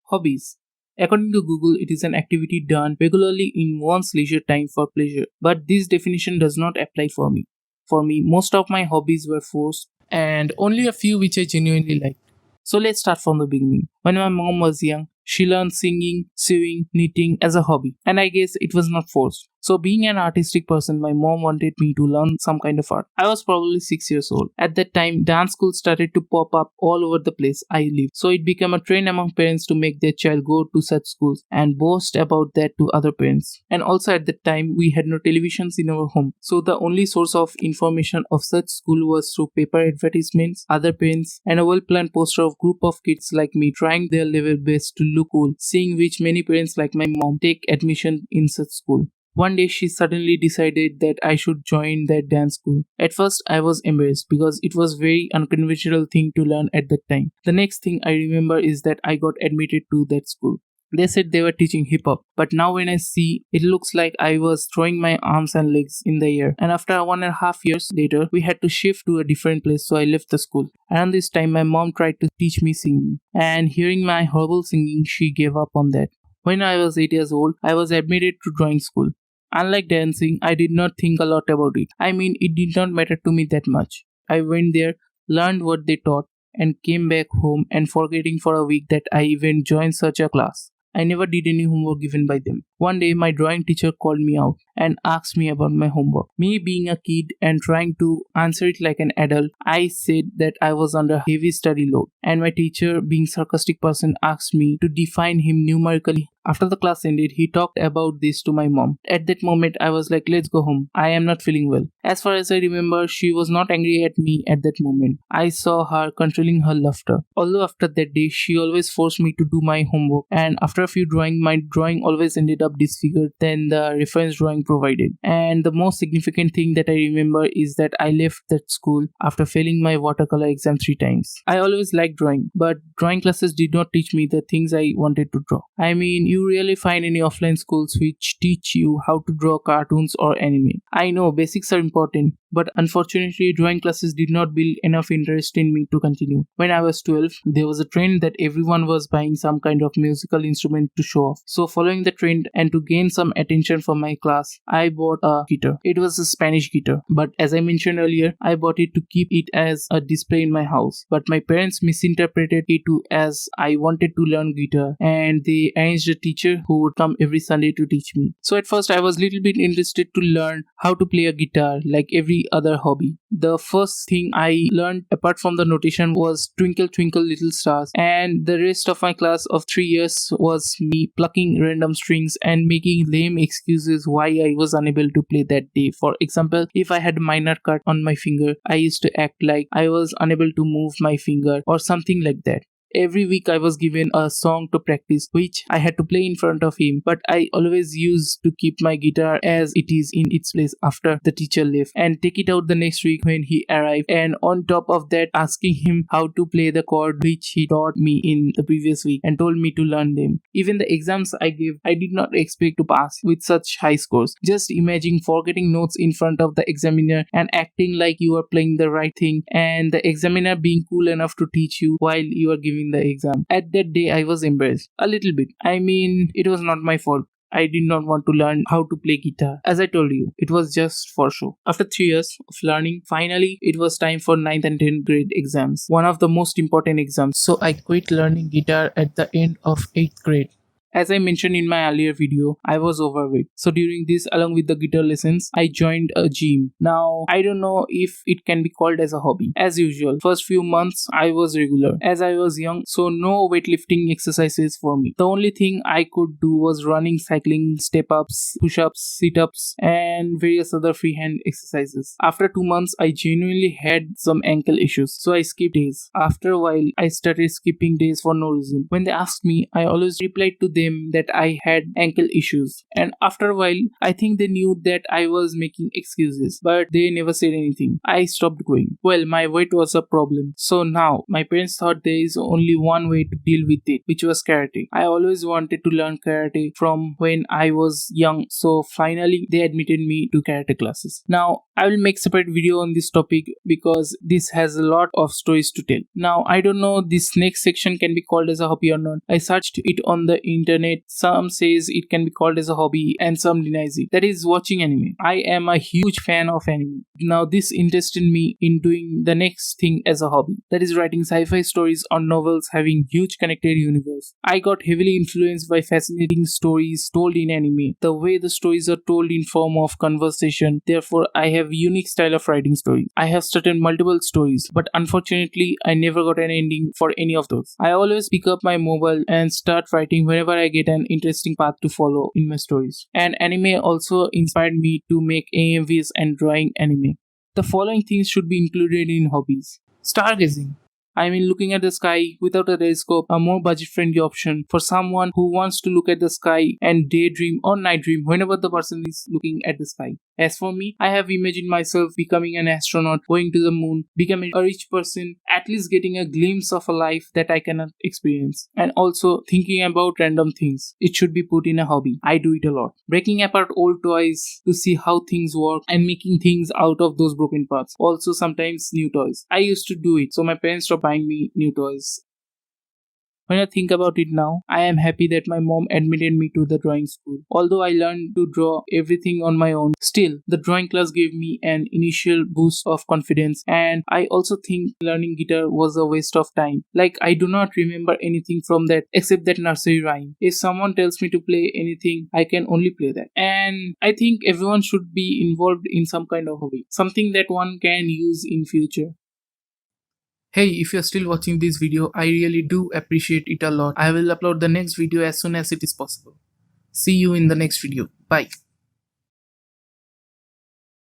Hobbies. According to Google, it is an activity done regularly in one's leisure time for pleasure. But this definition does not apply for me. For me, most of my hobbies were forced, and only a few which I genuinely liked. So let's start from the beginning. When my mom was young, she learned singing, sewing, knitting as a hobby, and I guess it was not forced. So, being an artistic person, my mom wanted me to learn some kind of art. I was probably 6 years old. At that time, dance schools started to pop up all over the place I lived. So, it became a trend among parents to make their child go to such schools and boast about that to other parents. And also, at that time, we had no televisions in our home. So, the only source of information of such school was through paper advertisements, other parents, and a well planned poster of group of kids like me trying their level best to look cool, seeing which many parents like my mom take admission in such school. One day she suddenly decided that I should join that dance school. At first I was embarrassed because it was very unconventional thing to learn at that time. The next thing I remember is that I got admitted to that school. They said they were teaching hip hop, but now when I see, it looks like I was throwing my arms and legs in the air. And after 1.5 years later, we had to shift to a different place, so I left the school. Around this time, my mom tried to teach me singing, and hearing my horrible singing, she gave up on that. When I was 8 years old, I was admitted to drawing school. Unlike dancing, I did not think a lot about it. I mean, it did not matter to me that much. I went there, learned what they taught, and came back home and forgetting for a week that I even joined such a class. I never did any homework given by them. One day, my drawing teacher called me out and asked me about my homework. Me being a kid and trying to answer it like an adult, I said that I was under heavy study load. And my teacher, being sarcastic person, asked me to define him numerically. After the class ended, he talked about this to my mom. At that moment, I was like, let's go home. I am not feeling well. As far as I remember, she was not angry at me at that moment. I saw her controlling her laughter. Although after that day, she always forced me to do my homework. And after a few drawing, my drawing always ended up disfigured than the reference drawing provided. And the most significant thing that I remember is that I left that school after failing my watercolor exam 3 times. I always liked drawing, but drawing classes did not teach me the things I wanted to draw. I mean, you rarely find any offline schools which teach you how to draw cartoons or anime. I know basics are important, but unfortunately drawing classes did not build enough interest in me to continue. When I was 12, there was a trend that everyone was buying some kind of musical instrument to show off. So following the trend and to gain some attention from my class, I bought a guitar. It was a Spanish guitar, but as I mentioned earlier, I bought it to keep it as a display in my house. But my parents misinterpreted it as I wanted to learn guitar, and they arranged a teacher who would come every Sunday to teach me. So at first I was little bit interested to learn how to play a guitar like every other hobby. The first thing I learned apart from the notation was Twinkle Twinkle Little Stars, and the rest of my class of 3 years was me plucking random strings and making lame excuses why I was unable to play that day. For example, if I had a minor cut on my finger, I used to act like I was unable to move my finger or something like that. Every week I was given a song to practice, which I had to play in front of him, but I always used to keep my guitar as it is in its place after the teacher left and take it out the next week when he arrived, and on top of that asking him how to play the chord which he taught me in the previous week and told me to learn them. Even the exams I gave, I did not expect to pass with such high scores. Just imagine forgetting notes in front of the examiner and acting like you are playing the right thing, and the examiner being cool enough to teach you while you are giving the exam. At that day, I was embarrassed a little bit. I mean, it was not my fault. I did not want to learn how to play guitar. As I told you, it was just for show. After 3 years of learning, finally, it was time for 9th and 10th grade exams. One of the most important exams. So I quit learning guitar at the end of 8th grade. As I mentioned in my earlier video, I was overweight. So during this, along with the guitar lessons, I joined a gym. Now, I don't know if it can be called as a hobby. As usual, first few months, I was regular. As I was young, so no weightlifting exercises for me. The only thing I could do was running, cycling, step-ups, push-ups, sit-ups, and various other freehand exercises. After 2 months, I genuinely had some ankle issues, so I skipped days. After a while, I started skipping days for no reason. When they asked me, I always replied to them that I had ankle issues. And after a while, I think they knew that I was making excuses, but they never said anything. I stopped going. Well, my weight was a problem. So now, my parents thought there is only one way to deal with it, which was karate. I always wanted to learn karate from when I was young, so finally they admitted me to karate classes. Now, I will make separate video on this topic because this has a lot of stories to tell. Now, I don't know this next section can be called as a hobby or not. I searched it on the internet. Some says it can be called as a hobby and some denies it. That is watching anime. I am a huge fan of anime. Now, this interested me in doing the next thing as a hobby. That is writing sci-fi stories or novels having huge connected universe. I got heavily influenced by fascinating stories told in anime. The way the stories are told in form of conversation. Therefore, I have a unique style of writing stories. I have started multiple stories, but unfortunately, I never got an ending for any of those. I always pick up my mobile and start writing whenever I get an interesting path to follow in my stories. And anime also inspired me to make AMVs and drawing anime. The following things should be included in hobbies. Stargazing. I mean, looking at the sky without a telescope, a more budget-friendly option for someone who wants to look at the sky and daydream or night dream whenever the person is looking at the sky. As for me, I have imagined myself becoming an astronaut, going to the moon, becoming a rich person, at least getting a glimpse of a life that I cannot experience. And also thinking about random things. It should be put in a hobby. I do it a lot. Breaking apart old toys to see how things work and making things out of those broken parts. Also sometimes new toys. I used to do it, so my parents stopped buying me new toys. When I think about it now, I am happy that my mom admitted me to the drawing school. Although I learned to draw everything on my own, still, the drawing class gave me an initial boost of confidence, and I also think learning guitar was a waste of time. Like, I do not remember anything from that except that nursery rhyme. If someone tells me to play anything, I can only play that. And I think everyone should be involved in some kind of hobby, something that one can use in future. Hey, if you're still watching this video, I really do appreciate it a lot. I will upload the next video as soon as it is possible. See you in the next video. Bye.